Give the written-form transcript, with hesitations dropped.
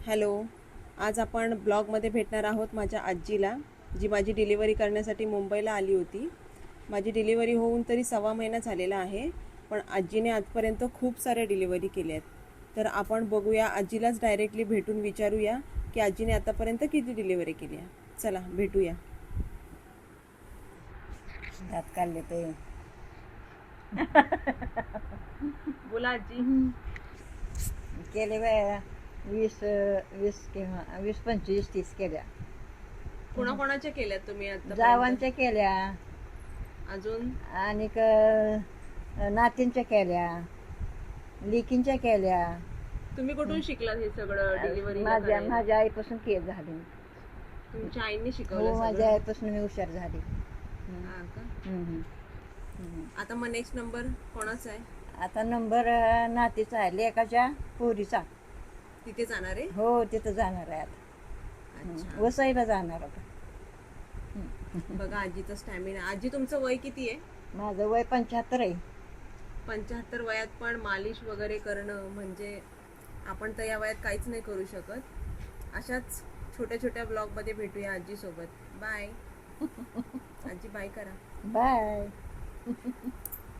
Hello. आज आपण ब्लॉगमध्ये भेटणार आहोत माझ्या आजीला, जी माझी डिलिव्हरी करण्यासाठी मुंबईला आली होती. माझी डिलिव्हरी होऊन तरी 1.25 महिना झालेला आहे, पण आजीने आजपर्यंत खूप साऱ्या डिलिव्हरी केल्या आहेत. तर आपण बघूया, आजीलाच डायरेक्टली भेटून विचारूया की आजीने आतापर्यंत किती डिलिव्हरी केली आहे. चला भेटूया. दात काढले ते बोला आजी. केले बाया 20 किंवा 20-25-30 केल्या. कोणाकोणाच्या केल्यात तुम्ही आता? जावांच्या केल्या अजून आणि नातींच्या केल्या, लेकींच्या केल्या. तुम्ही कुठून शिकलात हे सगळं डिलिव्हरी? माझ्या आईपासून केस झाली. तुमच्या आईने हो, शिकवलं माझ्या सगळं? आईपासून मी हुशार झाली. हा का? हम्म. आता मग नेक्स्ट नंबर कोणाचा आहे? आता नंबर नातीचा आहे, लेकाच्या पोरीचा. तिथे जाणार आहे? हो, तिथं जाणार आहे आता. अच्छा. वसईला जाणार आता. बघा आजीचा स्टॅमिना. आजी तुमचं वय किती आहे? माझं वय 75 आहे. 75 वयात पण मालिश वगैरे करणं म्हणजे आपण तर या वयात काहीच नाही करू शकत. अशाच छोट्या छोट्या ब्लॉगमध्ये भेटूया आजीसोबत. बाय. आजी बाय करा. बाय.